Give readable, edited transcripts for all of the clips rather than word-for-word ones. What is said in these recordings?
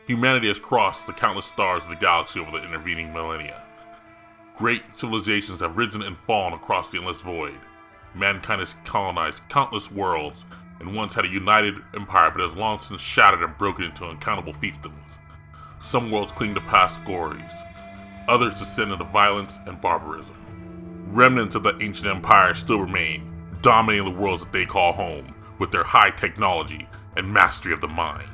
Humanity has crossed the countless stars of the galaxy over the intervening millennia. Great civilizations have risen and fallen across the endless void. Mankind has colonized countless worlds and once had a united empire but has long since shattered and broken into uncountable fiefdoms. Some worlds cling to past glories. Others descend into violence and barbarism. Remnants of the ancient empire still remain, dominating the worlds that they call home with their high technology and mastery of the mind.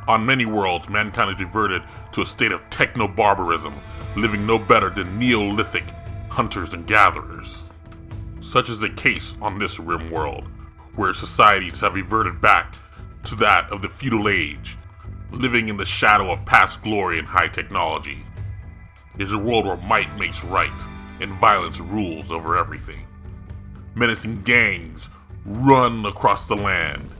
On many worlds, mankind is reverted to a state of techno-barbarism, living no better than Neolithic hunters and gatherers. Such is the case on this Rimworld, where societies have reverted back to that of the feudal age, living in the shadow of past glory and high technology. It is a world where might makes right, and violence rules over everything. Menacing gangs run across the land,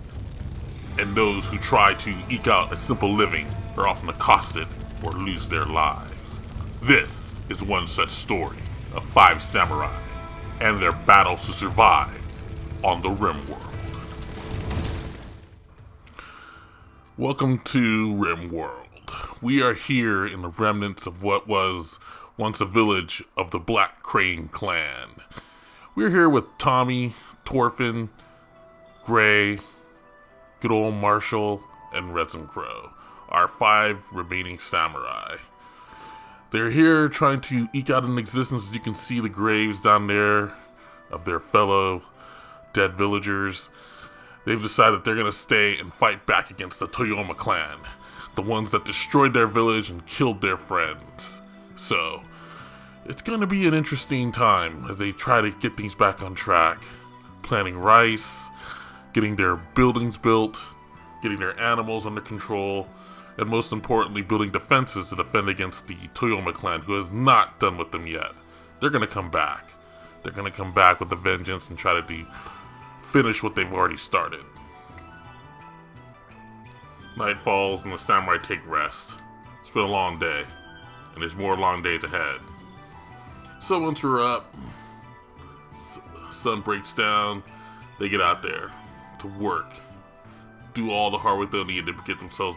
and those who try to eke out a simple living are often accosted or lose their lives. This is one such story of 5 samurai and their battle to survive on the Rimworld. Welcome to Rimworld. We are here in the remnants of what was once a village of the Black Crane clan. We're here with Tommy, Torfin, Gray, good old Marshall, and Resin Crow, our 5 remaining samurai. They're here trying to eke out an existence. As you can see the graves down there of their fellow dead villagers. They've decided that they're going to stay and fight back against the Toyama clan, the ones that destroyed their village and killed their friends. So, it's going to be an interesting time as they try to get things back on track, planting rice, getting their buildings built, getting their animals under control, and most importantly, building defenses to defend against the Toyama clan, who has not done with them yet. They're going to come back. They're going to come back with a vengeance and try to finish what they've already started. Night falls and the samurai take rest. It's been a long day, and there's more long days ahead. So once we're up, sun breaks down, they get out there to work, do all the hard work they'll need to get themselves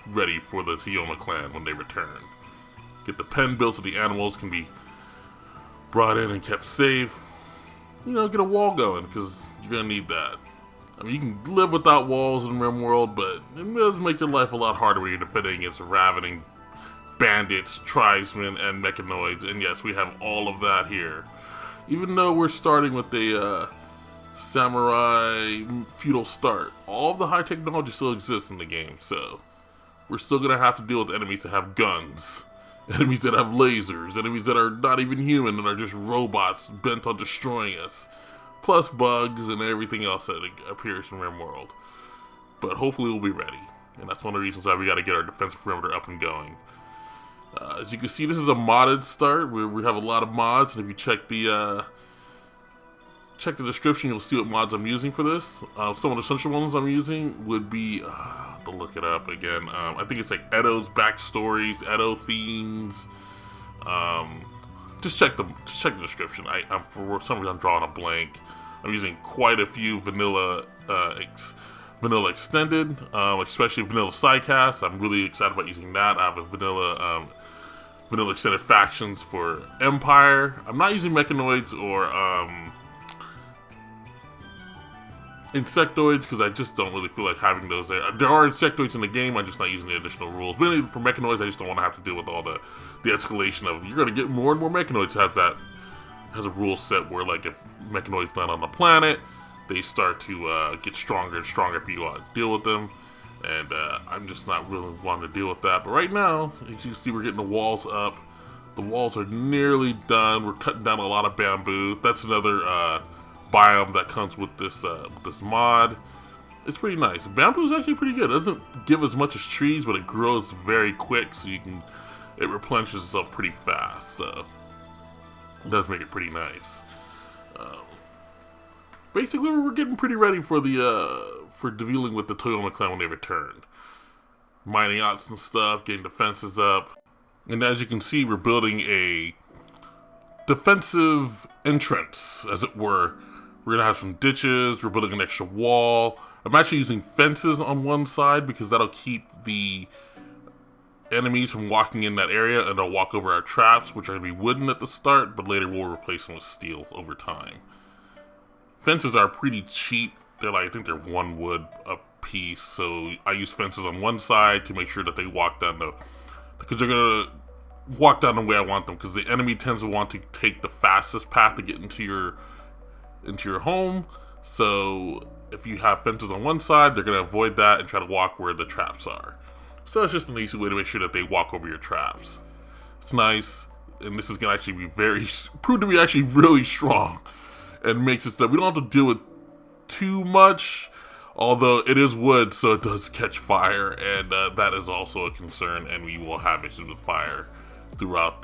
ready for the Toyama clan when they return. Get the pen built so the animals can be brought in and kept safe. Get a wall going, because you're going to need that. I mean, you can live without walls in Rimworld, but it does make your life a lot harder when you're defending against ravening bandits, tribesmen, and mechanoids. And yes, we have all of that here. Even though we're starting with a samurai feudal start, all of the high technology still exists in the game, so we're still going to have to deal with enemies that have guns, enemies that have lasers, enemies that are not even human and are just robots bent on destroying us, plus bugs and everything else that appears in Rimworld. But hopefully we'll be ready, and that's one of the reasons why we got to get our defensive perimeter up and going. As you can see, this is a modded start. We have a lot of mods, and if you check the description, you'll see what mods I'm using for this. Some of the essential ones I'm using would be, to look it up again, I think it's like Edo's backstories, Edo themes. Just check the description. For some reason I'm drawing a blank. I'm using quite a few vanilla extended, especially vanilla sidecast. I'm really excited about using that. I have a vanilla extended factions for Empire. I'm not using mechanoids or insectoids because I just don't really feel like having those there. There are insectoids in the game, I'm just not using the additional rules. But for mechanoids, I just don't want to have to deal with all the escalation of you're going to get more and more mechanoids. Has a rule set where, like, if mechanoids land on the planet, they start to get stronger and stronger if you deal with them. And I'm just not really wanting to deal with that. But right now, as you can see, we're getting the walls up. The walls are nearly done. We're cutting down a lot of bamboo. That's another biome that comes with this mod. It's pretty nice. Bamboo is actually pretty good. It doesn't give as much as trees, but it grows very quick, so it replenishes itself pretty fast. So it does make it pretty nice. Basically, we're getting pretty ready for dealing with the Toyama clan when they return. Mining out some stuff, getting defenses up, and as you can see, we're building a defensive entrance, as it were. We're gonna have some ditches. We're building an extra wall. I'm actually using fences on one side because that'll keep the enemies from walking in that area, and they'll walk over our traps, which are going to be wooden at the start, but later we'll replace them with steel over time. Fences are pretty cheap. They're like, I think they're 1 wood a piece, so I use fences on one side to make sure that they walk down because they're going to walk down the way I want them, because the enemy tends to want to take the fastest path to get into your home. So if you have fences on one side, they're going to avoid that and try to walk where the traps are. So it's just an easy way to make sure that they walk over your traps. It's nice, and this is going to actually be prove to be actually really strong, and makes it so that we don't have to deal with too much, although it is wood, so it does catch fire, and that is also a concern, and we will have issues with fire throughout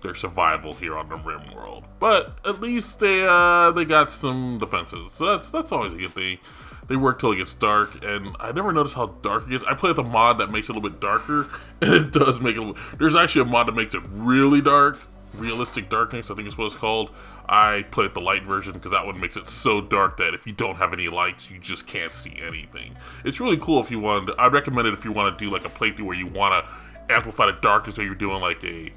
their survival here on the Rimworld. But at least they got some defenses, so that's always a good thing. They work till it gets dark, and I never noticed how dark it gets. I play with a mod that makes it a little bit darker, and it does make it. There's actually a mod that makes it really dark, realistic darkness, I think is what it's called. I play with the light version because that one makes it so dark that if you don't have any lights, you just can't see anything. It's really cool if you want to. I'd recommend it if you want to do like a playthrough where you want to amplify the darkness, or you're doing like a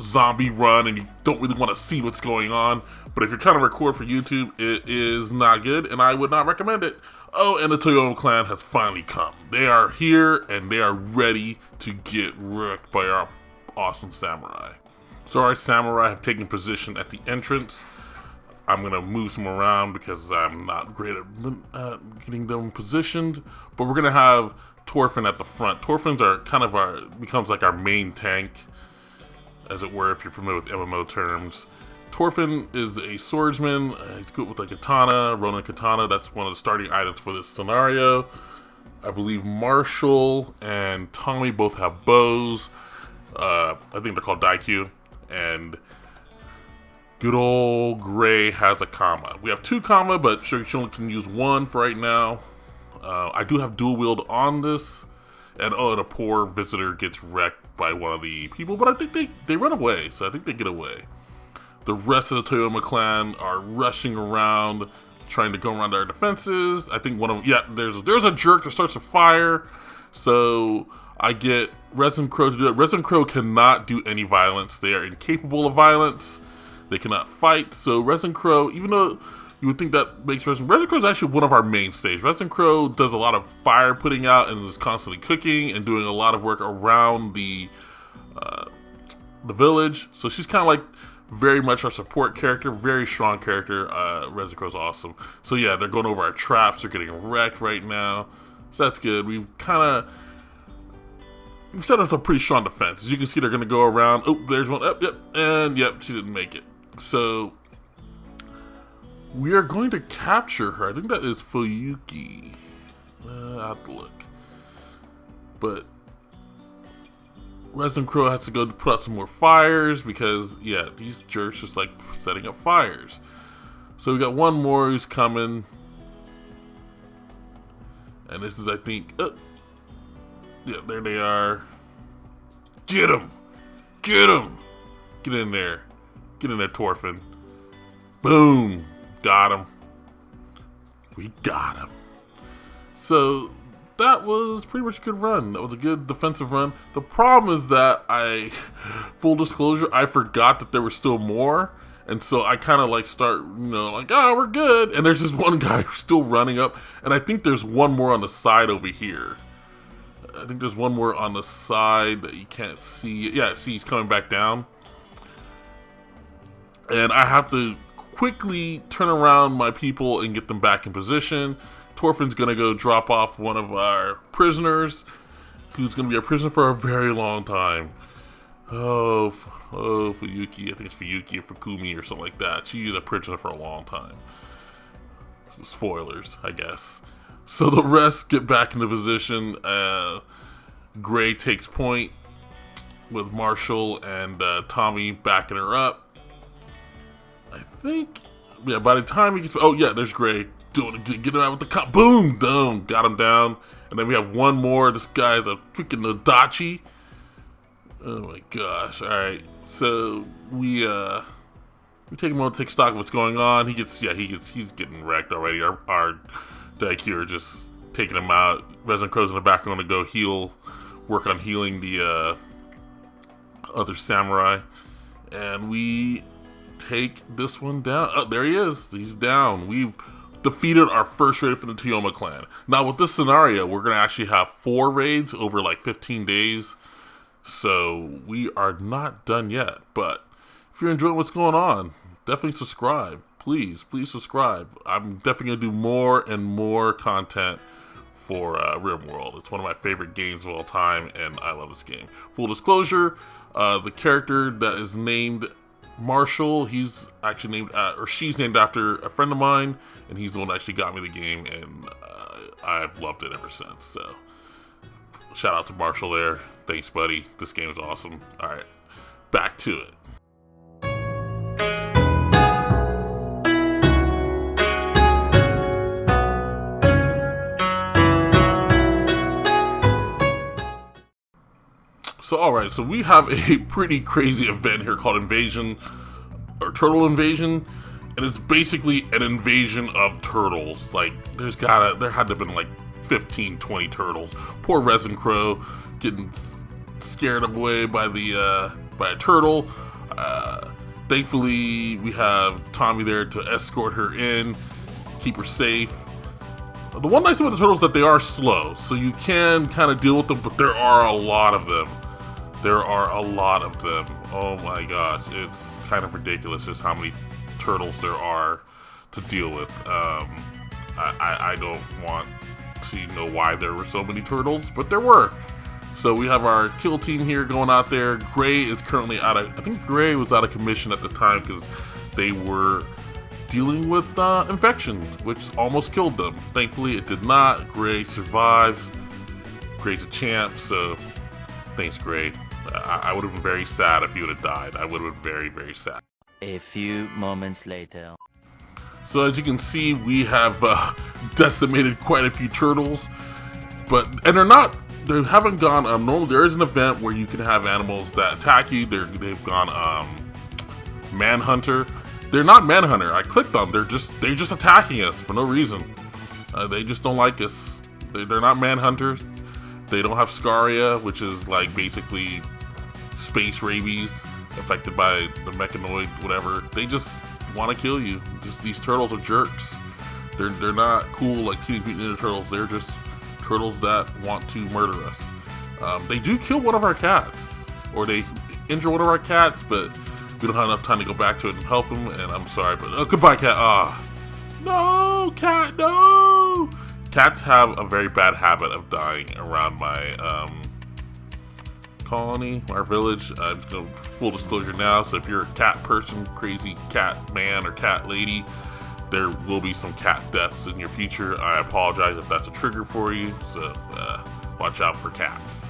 zombie run and you don't really want to see what's going on. But if you're trying to record for YouTube, it is not good, and I would not recommend it. Oh, and the Toyama clan has finally come. They are here, and they are ready to get wrecked by our awesome samurai. So our samurai have taken position at the entrance. I'm going to move some around because I'm not great at getting them positioned. But we're going to have Torfin at the front. Torfins are kind of becomes like our main tank, as it were, if you're familiar with MMO terms. Torfin is a swordsman. He's good with a katana, Ronin katana. That's one of the starting items for this scenario. I believe Marshall and Tommy both have bows. I think they're called Daikyu. And good old Gray has a kama. We have 2 kama, but sure, she only can use 1 for right now. I do have dual wield on this. And a poor visitor gets wrecked by one of the people, but I think they run away, so I think they get away. The rest of the Toyama clan are rushing around, trying to go around our defenses. I think one of them, there's a jerk that starts a fire, so I get Resin Crow to do it. Resin Crow cannot do any violence. They are incapable of violence. They cannot fight, so Resin Crow, even though you would think that makes Resin Crow is actually one of our mainstays. Resin Crow does a lot of fire putting out and is constantly cooking and doing a lot of work around the village, so she's kind of like very much our support character, very strong character. Resin Crow's awesome. So yeah, they're going over our traps. They're getting wrecked right now. So that's good. We've set up a pretty strong defense. As you can see, they're going to go around. Oh, there's one. Yep. And yep, she didn't make it. So we are going to capture her. I think that is Fuyuki. I have to look. But Resin Crow has to go put out some more fires because, yeah, these jerks just like setting up fires. So we got one more who's coming. And this is, I think, yeah, there they are. Get him! Get him! Get in there. Get in there, Torfin. Boom! Got him. We got him. So that was pretty much a good run. That was a good defensive run. The problem is that full disclosure, I forgot that there were still more. And so I kind of like start, we're good. And there's this one guy who's still running up. And I think there's one more on the side over here. I think there's one more on the side that you can't see. Yeah, see, he's coming back down. And I have to quickly turn around my people and get them back in position. Torfin's going to go drop off one of our prisoners, who's going to be a prisoner for a very long time. Oh, Fuyuki. I think it's Fuyuki or Fukumi or something like that. She's a prisoner for a long time. Spoilers, I guess. So the rest get back into position. Gray takes point with Marshall and Tommy backing her up. I think, yeah, by the time he gets, oh yeah, there's Gray. Get him out with the cop. Boom! Boom! Got him down. And then we have one more. This guy's a freaking Nadachi. Oh my gosh. Alright. So we take a moment to take stock of what's going on. He's getting wrecked already. Our Daikyu are just taking him out. Resin Crow's in the background to go heal, work on healing the other samurai. And we take this one down. Oh, there he is. He's down. We've defeated our first raid from the Toyama clan. Now with this scenario, we're going to actually have 4 raids over like 15 days. So we are not done yet. But if you're enjoying what's going on, definitely subscribe. Please subscribe. I'm definitely going to do more and more content for Rimworld. It's one of my favorite games of all time, and I love this game. Full disclosure, the character that is named Marshall, he's actually named, or she's named after a friend of mine, and he's the one that actually got me the game, and I've loved it ever since. So, shout out to Marshall there. Thanks, buddy. This game is awesome. Alright, back to it. So, alright, so we have a pretty crazy event here called Invasion, or Turtle Invasion, and it's basically an invasion of turtles. Like, there had to have been like 15, 20 turtles. Poor Resin Crow getting scared away by a turtle. Thankfully, we have Tommy there to escort her in, keep her safe. The one nice thing about the turtles is that they are slow, so you can kind of deal with them, but there are a lot of them. Oh my gosh, it's kind of ridiculous just how many turtles there are to deal with. I don't want to know why there were so many turtles, but there were. So we have our kill team here going out there. Gray is currently I think Gray was out of commission at the time because they were dealing with infections, which almost killed them. Thankfully, it did not. Gray survived. Gray's a champ, so thanks, Gray. I would have been very sad if you would have died. I would have been very, very sad. A few moments later. So as you can see, we have decimated quite a few turtles, and they haven't gone normal. There is an event where you can have animals that attack you. They've gone Manhunter. They're not Manhunter. I clicked them. They're just attacking us for no reason. They just don't like us. They're not Manhunters. They don't have Scaria, which is like basically space rabies affected by the mechanoid, whatever. They just want to kill you. These turtles are jerks. They're not cool like Teenage Mutant Ninja Turtles. They're just turtles that want to murder us. They do kill one of our cats, or they injure one of our cats, but we don't have enough time to go back to it and help them. And I'm sorry, but goodbye, cat. No, cat, no. Cats have a very bad habit of dying around my colony, our village. I'm just going to full disclosure now. So if you're a cat person, crazy cat man or cat lady, there will be some cat deaths in your future. I apologize if that's a trigger for you. So watch out for cats.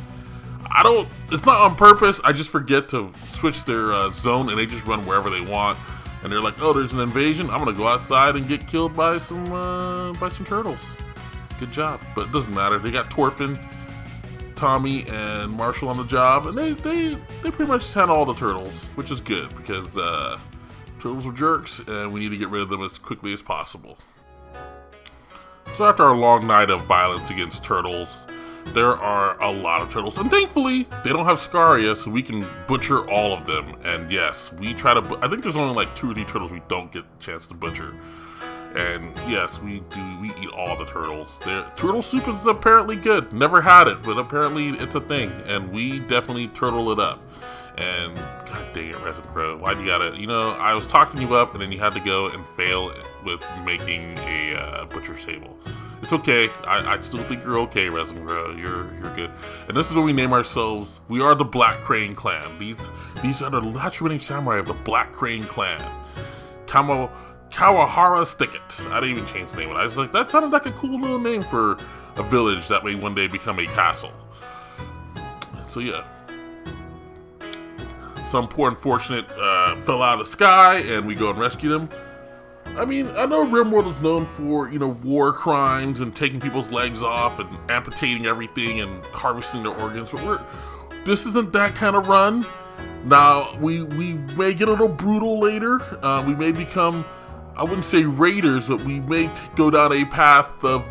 It's not on purpose. I just forget to switch their zone, and they just run wherever they want. And they're like, oh, there's an invasion. I'm gonna go outside and get killed by some turtles. Good job, but it doesn't matter. They got Torfin, Tommy, and Marshall on the job, and they pretty much just handle all the turtles, which is good because turtles are jerks, and we need to get rid of them as quickly as possible. So after our long night of violence against turtles, there are a lot of turtles, and thankfully they don't have Scaria, so we can butcher all of them. And yes, we try to. I think there's only like 2 or 3 turtles we don't get a chance to butcher. And yes, we do. We eat all the turtles. Turtle soup is apparently good. Never had it, but apparently it's a thing, and we definitely turtle it up. And god dang it, Resin Crow, why do you gotta? I was talking you up, and then you had to go and fail with making a butcher's table. It's okay. I still think you're okay, Resin Crow. You're good. And this is what we name ourselves. We are the Black Crane Clan. These are the last remaining samurai of the Black Crane Clan. Kawahara Stickit. I didn't even change the name. I was like, that sounded like a cool little name for a village that may one day become a castle. So yeah. Some poor unfortunate fell out of the sky, and we go and rescue them. I mean, I know Rimworld is known for, war crimes and taking people's legs off and amputating everything and harvesting their organs, but this isn't that kind of run. Now, we may get a little brutal later. We may become, I wouldn't say raiders, but we may go down a path of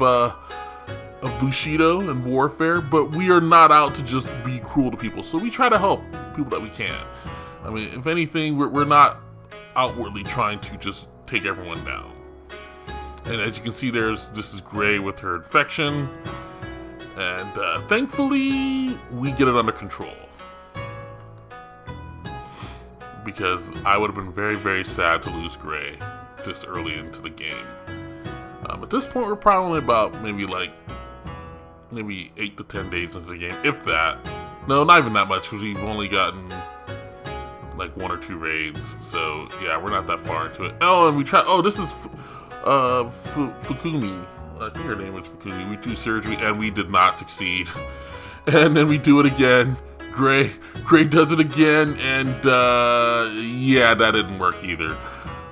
of Bushido and warfare, but we are not out to just be cruel to people. So we try to help people that we can. I mean, if anything, we're not outwardly trying to just take everyone down. And as you can see, this is Gray with her infection, and thankfully we get it under control. Because I would have been very, very sad to lose Gray this early into the game. At this point, we're probably about maybe 8 to 10 days into the game, if that. No, not even that much, because we've only gotten like 1 or 2 raids. So yeah, we're not that far into it. Oh, and we try. Oh, this is Fukumi. I think her name was Fukumi. We do surgery and we did not succeed. And then we do it again. Gray does it again, and yeah, that didn't work either.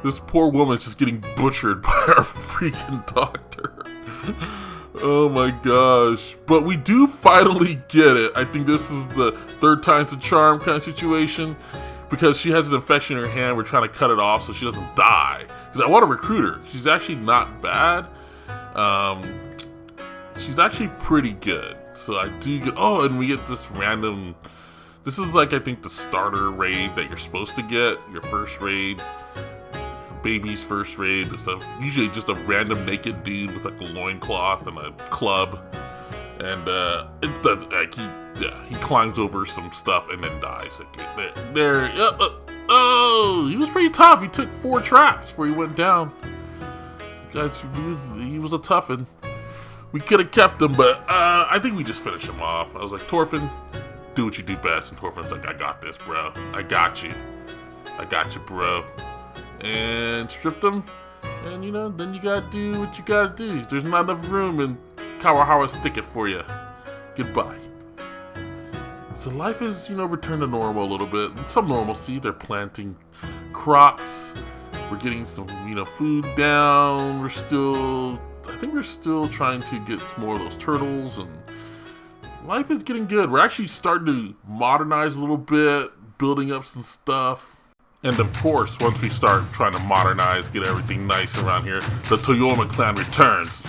This poor woman's just getting butchered by our freaking doctor. Oh my gosh. But we do finally get it. I think this is the 3rd time's the charm kind of situation. Because she has an infection in her hand, we're trying to cut it off so she doesn't die. Because I want to recruit her. She's actually not bad. She's actually pretty good. So I do get, oh, and we get this random, this is like, I think the starter raid that you're supposed to get, your first raid, baby's first raid. So usually just a random naked dude with like a loincloth and a club. And it does, like, he climbs over some stuff and then dies. Like, oh, he was pretty tough. He took 4 traps before he went down. Guys, he was a toughie. We could have kept him, but I think we just finished him off. I was like, Torfin, do what you do best. And Torfin's like, I got this, bro. I got you, bro. And stripped him. And, you know, then you gotta do what you gotta do. There's not enough room in Kawahawa stick it for you. Goodbye. So life is, you know, returned to normal a little bit. Some normalcy. They're planting crops. We're getting some, you know, food down. I think we're still trying to get some more of those turtles, and life is getting good. We're actually starting to modernize a little bit, building up some stuff. And of course, once we start trying to modernize, get everything nice around here, the Toyama clan returns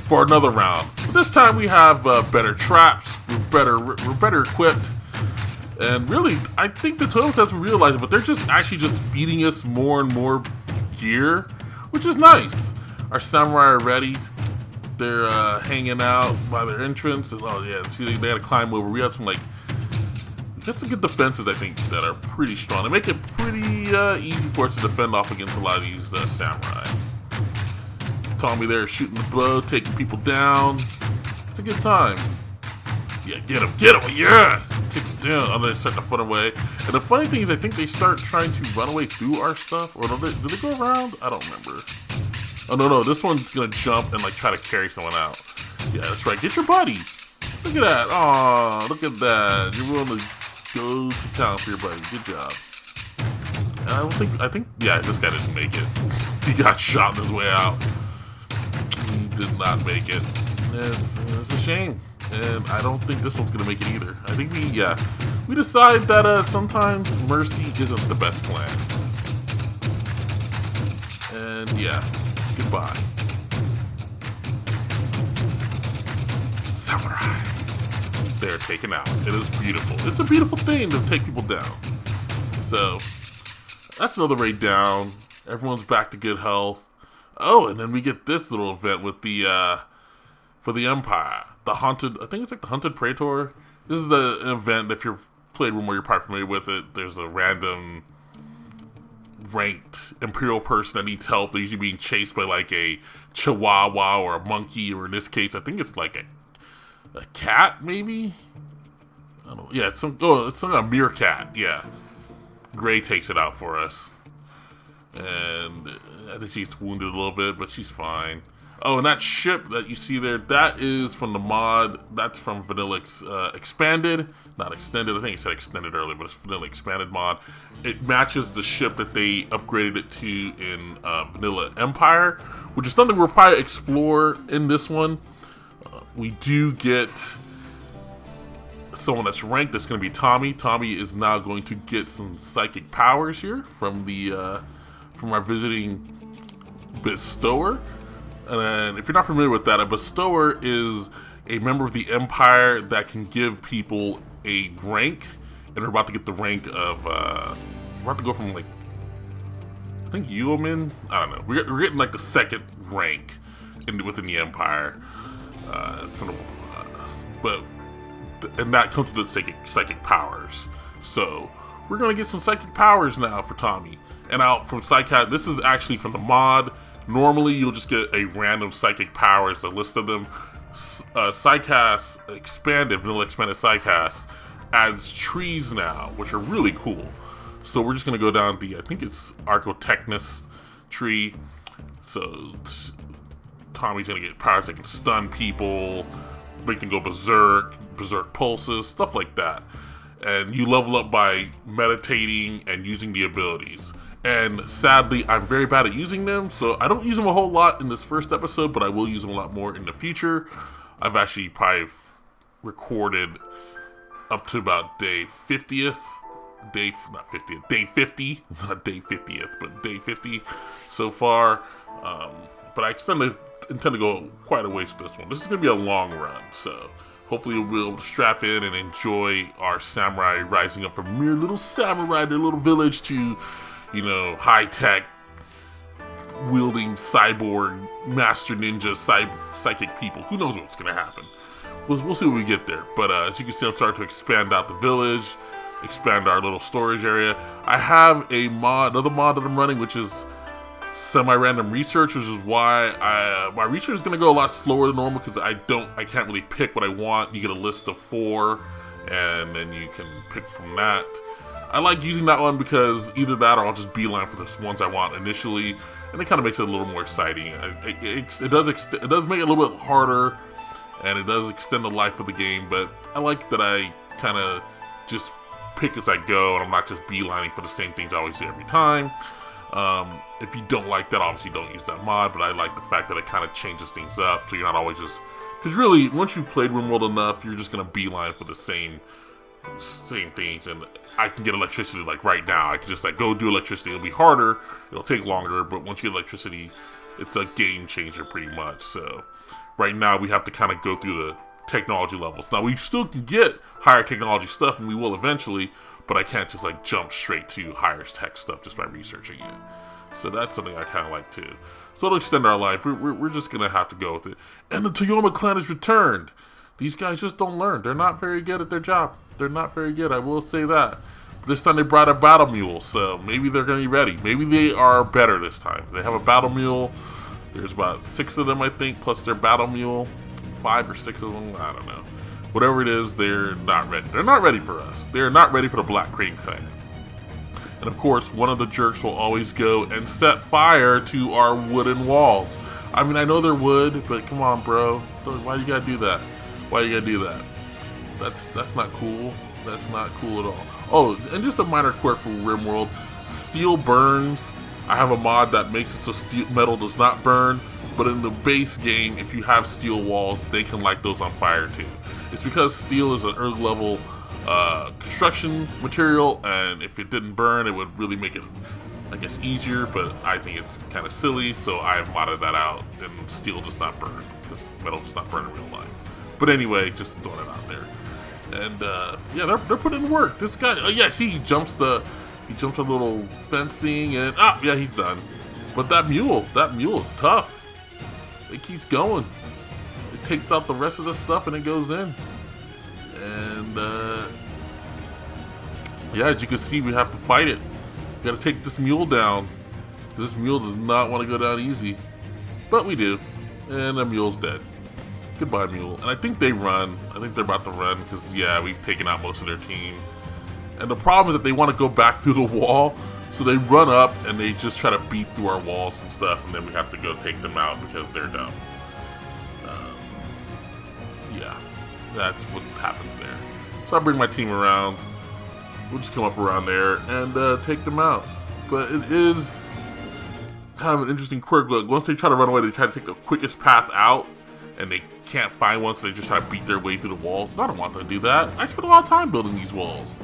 for another round. But this time we have better traps. We're better equipped. And really, I think the Toyama clan doesn't realize it, but they're just feeding us more and more gear, which is nice. Our samurai are ready. They're hanging out by their entrance. And, oh yeah, see, they gotta climb over. We got some good defenses, I think, that are pretty strong. They make it pretty easy for us to defend off against a lot of these samurai. Tommy there shooting the bow, taking people down. It's a good time. Yeah, get him, yeah! Take him down. And they start to run away. And the funny thing is, I think they start trying to run away through our stuff. Or do they go around? I don't remember. Oh, no, this one's gonna jump and, like, try to carry someone out. Yeah, that's right. Get your buddy. Look at that. Aw, look at that. You're willing to go to town for your buddy. Good job. And I think, yeah, this guy didn't make it. He got shot on his way out. He did not make it. It's a shame. And I don't think this one's gonna make it either. I think we decide that sometimes mercy isn't the best plan. And yeah, goodbye. Samurai. They're taken out. It is beautiful. It's a beautiful thing to take people down. So that's another raid down. Everyone's back to good health. Oh, and then we get this little event with the for the Empire. The haunted, I think it's like the Hunted Praetor. This is an event, if you've played Rimworld, you're probably familiar with it. There's a random ranked Imperial person that needs help. They're usually being chased by like a Chihuahua or a monkey, or in this case, I think it's like a cat, maybe? I don't know. Yeah, it's a meerkat, yeah. Gray takes it out for us. And I think she's wounded a little bit, but she's fine. Oh, and that ship that you see there, that is from the mod. That's from Vanilla Expanded. Not Extended. I think I said Extended earlier, but it's Vanilla Expanded mod. It matches the ship that they upgraded it to in Vanilla Empire, which is something we'll probably explore in this one. We do get someone that's ranked. That's going to be Tommy. Tommy is now going to get some psychic powers here from our visiting bestower. And then, if you're not familiar with that, a bestower is a member of the Empire that can give people a rank, and we're about to get the rank of, we're about to go from like, I think Yuomin? I don't know. We're getting like the second rank within the Empire. And that comes with psychic powers. So we're gonna get some psychic powers now for Tommy. And out from Psychic, this is actually from the mod. Normally you'll just get a random psychic powers, a list of them. Psycast Expanded, Vanilla Expanded Psycast adds trees now, which are really cool. So we're just gonna go down the, I think it's Archotechnus tree. So Tommy's gonna get powers that can stun people, make them go berserk pulses, stuff like that. And you level up by meditating and using the abilities. And sadly, I'm very bad at using them, so I don't use them a whole lot in this first episode, but I will use them a lot more in the future. I've actually probably recorded up to about day 50th. Day 50, not day 50th, but day 50 so far. But I intend to go quite a ways with this one. This is going to be a long run, so hopefully we'll be able to strap in and enjoy our samurai rising up from mere little samurai, their little village, to, you know, high-tech, wielding cyborg, master ninja, psychic people. Who knows what's going to happen? We'll see when we get there. But as you can see, I'm starting to expand out the village, expand our little storage area. I have another mod that I'm running, which is semi-random research, which is why my research is going to go a lot slower than normal, because I can't really pick what I want. You get a list of 4, and then you can pick from that. I like using that one because either that or I'll just beeline for the ones I want initially, and it kind of makes it a little more exciting. It does make it a little bit harder, and it does extend the life of the game, but I like that I kind of just pick as I go, and I'm not just beelining for the same things I always do every time. If you don't like that, obviously don't use that mod, but I like the fact that it kind of changes things up, so you're not always just... Because really, once you've played Rimworld enough, you're just going to beeline for the same things, and I can get electricity like right now. I can just like go do electricity. It'll be harder, it'll take longer, but once you get electricity, it's a game changer pretty much. So right now we have to kind of go through the technology levels. Now we still can get higher technology stuff, and we will eventually, but I can't just like jump straight to higher tech stuff just by researching it. So that's something I kind of like too. So it'll extend our life. We're just gonna have to go with it. And the Toyama clan has returned. These guys just don't learn. They're not very good at their job. They're not very good, I will say that. This time they brought a battle mule, so maybe they're going to be ready. Maybe they are better this time. They have a battle mule. There's about 6 of them, I think, plus their battle mule. 5 or 6 of them, I don't know. Whatever it is, they're not ready. They're not ready for us. They're not ready for the Black Crane clan. And of course, one of the jerks will always go and set fire to our wooden walls. I mean, I know they're wood, but come on, bro. Why you gotta do that? Why you gotta do that? That's not cool. That's not cool at all. Oh, and just a minor quirk for Rimworld. Steel burns. I have a mod that makes it so metal does not burn. But in the base game, if you have steel walls, they can light those on fire too. It's because steel is an early level construction material, and if it didn't burn, it would really make it, I guess, easier. But I think it's kind of silly, so I have modded that out, and steel does not burn because metal does not burn in real life. But anyway, just throwing it out there. And yeah, they're putting in work. This guy, oh yeah, see, he jumps a little fence thing, and yeah, he's done. But that mule is tough. It keeps going. It takes out the rest of the stuff and it goes in. And yeah, as you can see, we have to fight it. We gotta take this mule down. This mule does not want to go down easy, but we do. And the mule's dead. Goodbye, mule. And I think they run. I think they're about to run because, yeah, we've taken out most of their team. And the problem is that they want to go back through the wall, so they run up and they just try to beat through our walls and stuff, and then we have to go take them out because they're dumb. Yeah, that's what happens there. So I bring my team around. We'll just come up around there and take them out. But it is kind of an interesting quirk. Look, once they try to run away, they try to take the quickest path out, and they can't find one, so they just try to beat their way through the walls. And I don't want to do that. I spent a lot of time building these walls.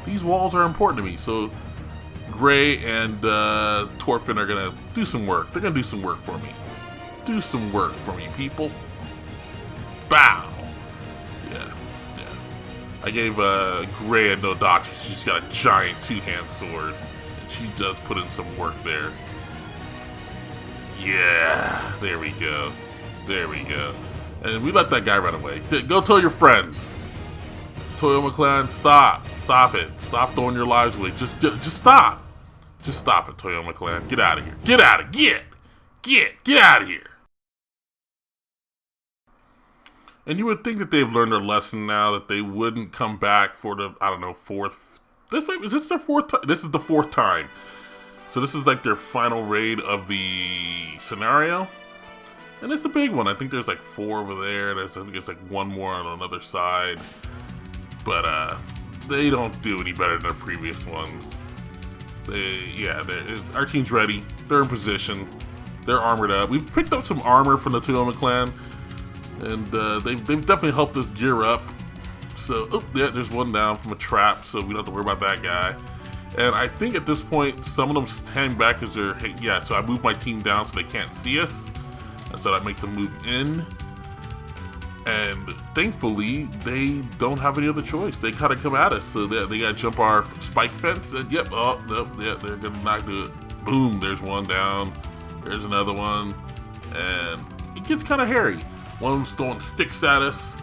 These walls are important to me, so Gray and Torfin are going to do some work. They're going to do some work for me. Do some work for me, people. Bow! I gave Gray a no doctrine. She's got a giant two-hand sword. And she does put in some work there. Yeah, there we go. There we go. And we let that guy run away. Go tell your friends. Toyama clan, stop. Stop it. Stop throwing your lives away. Just stop. Just stop it, Toyama clan. Get out of here. Get out of here. Get out of here. And you would think that they've learned their lesson now, that they wouldn't come back for the, I don't know, fourth. Is this their fourth time? This is the fourth time. So this is like their final raid of the scenario. And it's a big one. I think there's like 4 over there. I think there's like 1 more on another side. But they don't do any better than the previous ones. Our team's ready. They're in position. They're armored up. We've picked up some armor from the Toyama clan. And they've definitely helped us gear up. So, there's one down from a trap, so we don't have to worry about that guy. And I think at this point, some of them stand back because they're, so I moved my team down so they can't see us. And so that makes them move in. And thankfully, they don't have any other choice. They kind of come at us, so they got to jump our spike fence. And they're going to not do it. Boom, there's one down. There's another one. And it gets kind of hairy. One of them's throwing sticks at us.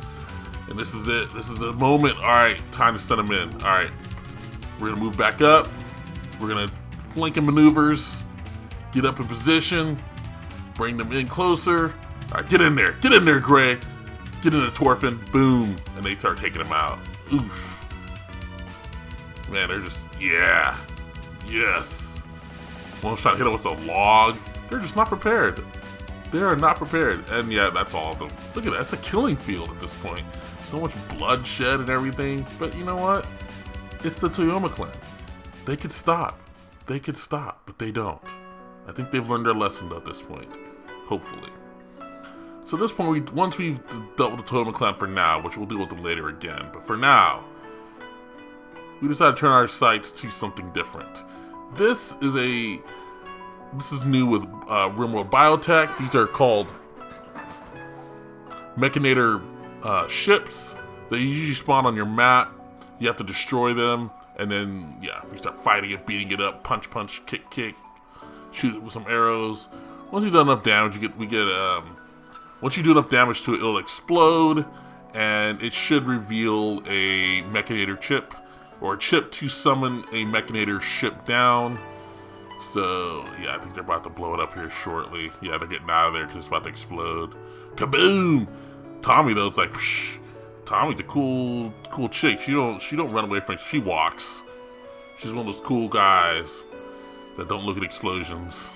And this is it. This is the moment. All right, time to send them in. All right, we're going to move back up. We're going to flanking maneuvers. Get up in position. Bring them in closer. All right, get in there. Get in there, Gray. Get in the Torfin. Boom. And they start taking them out. Oof. Man, they're just, Yes. One shot hit them with a log. They're just not prepared. They are not prepared. And that's all of them. Look at that. It's a killing field at this point. So much bloodshed and everything. But you know what? It's the Toyama clan. They could stop. They could stop, but they don't. I think they've learned their lesson at this point. Hopefully. So at this point, once we've dealt with the Toyama clan for now, which we'll deal with them later again, but for now, we decided to turn our sights to something different. This is new with Rimworld Biotech. These are called Mechanator ships. They usually spawn on your map. You have to destroy them, and then we start fighting it, beating it up, punch, kick, shoot it with some arrows. Once you've done enough damage, once you do enough damage to it, it'll explode, and it should reveal a Mechanator chip, or a chip to summon a Mechanator ship down. So, I think they're about to blow it up here shortly. They're getting out of there because it's about to explode. Kaboom! Tommy, though, is like, psh. Tommy's a cool chick. She don't run away from it. She walks. She's one of those cool guys that don't look at explosions.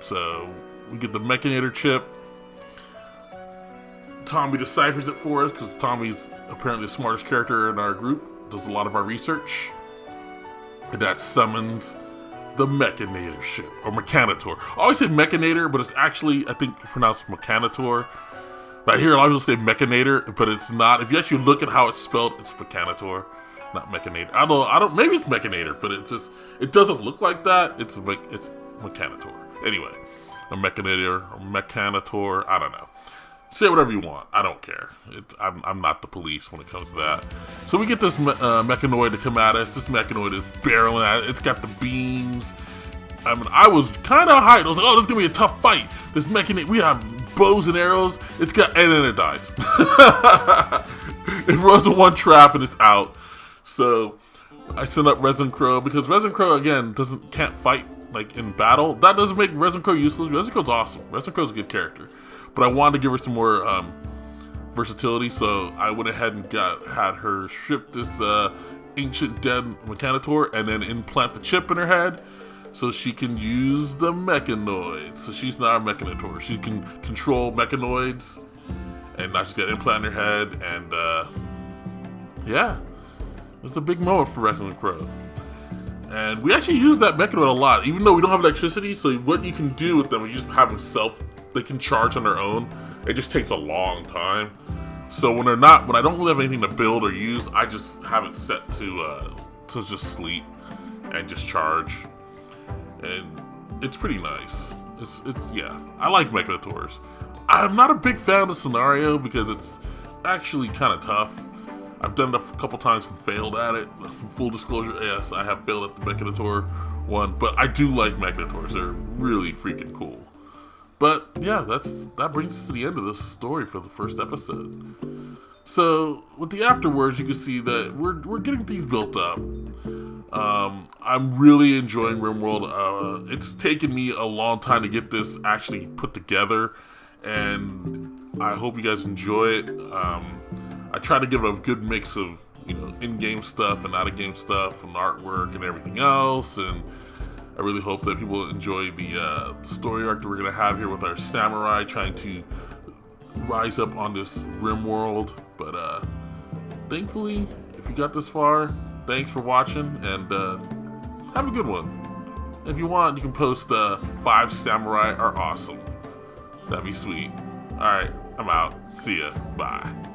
So, we get the Mechanator chip. Tommy deciphers it for us because Tommy's apparently the smartest character in our group. Does a lot of our research. And that summons the Mechanator ship, or Mechanator. I always say Mechanator, but it's actually, I think, pronounced Mechanator. But I hear a lot of people say Mechanator, but it's not. If you actually look at how it's spelled, it's Mechanator, not Mechanator. I don't. Maybe it's Mechanator, but it doesn't look like that. It's Mechanator. Anyway, a Mechanator, or Mechanator. I don't know. Say whatever you want. I don't care. I'm not the police when it comes to that. So we get this mechanoid to come at us. This mechanoid is barreling at it. It's got the beams. I mean, I was kind of hyped. I was like, oh, this is going to be a tough fight. This mechanoid, we have bows and arrows. And then it dies. It runs in one trap and it's out. So I sent up Resin Crow because Resin Crow, again, can't fight like in battle. That doesn't make Resin Crow useless. Resin Crow's awesome. Resin Crow's a good character. But I wanted to give her some more versatility, so I went ahead and had her ship this ancient dead Mechanator and then implant the chip in her head so she can use the mechanoids. So she's not a Mechanator. She can control mechanoids, and now she's got an implant in her head, and it's a big moment for Resin Crow. And we actually use that Mechanoid a lot, even though we don't have electricity. So what you can do with them, you just have them they can charge on their own. It just takes a long time. So when I don't really have anything to build or use, I just have it set to just sleep and just charge. And it's pretty nice. I like Mechanators. I'm not a big fan of the scenario because actually kind of tough. I've done it a couple times and failed at it. Full disclosure, yes, I have failed at the Mechanator one, but I do like Mechanators. They're really freaking cool. But yeah, that brings us to the end of this story for the first episode. So with the afterwards, you can see that we're getting things built up. I'm really enjoying Rimworld. It's taken me a long time to get this actually put together, and I hope you guys enjoy it. I try to give it a good mix of, you know, in-game stuff and out-of-game stuff and artwork and everything else, and I really hope that people enjoy the story arc that we're going to have here with our samurai trying to rise up on this Rimworld. But thankfully, if you got this far, thanks for watching, and have a good one. If you want, you can post 5 samurai are awesome. That'd be sweet. Alright, I'm out. See ya. Bye.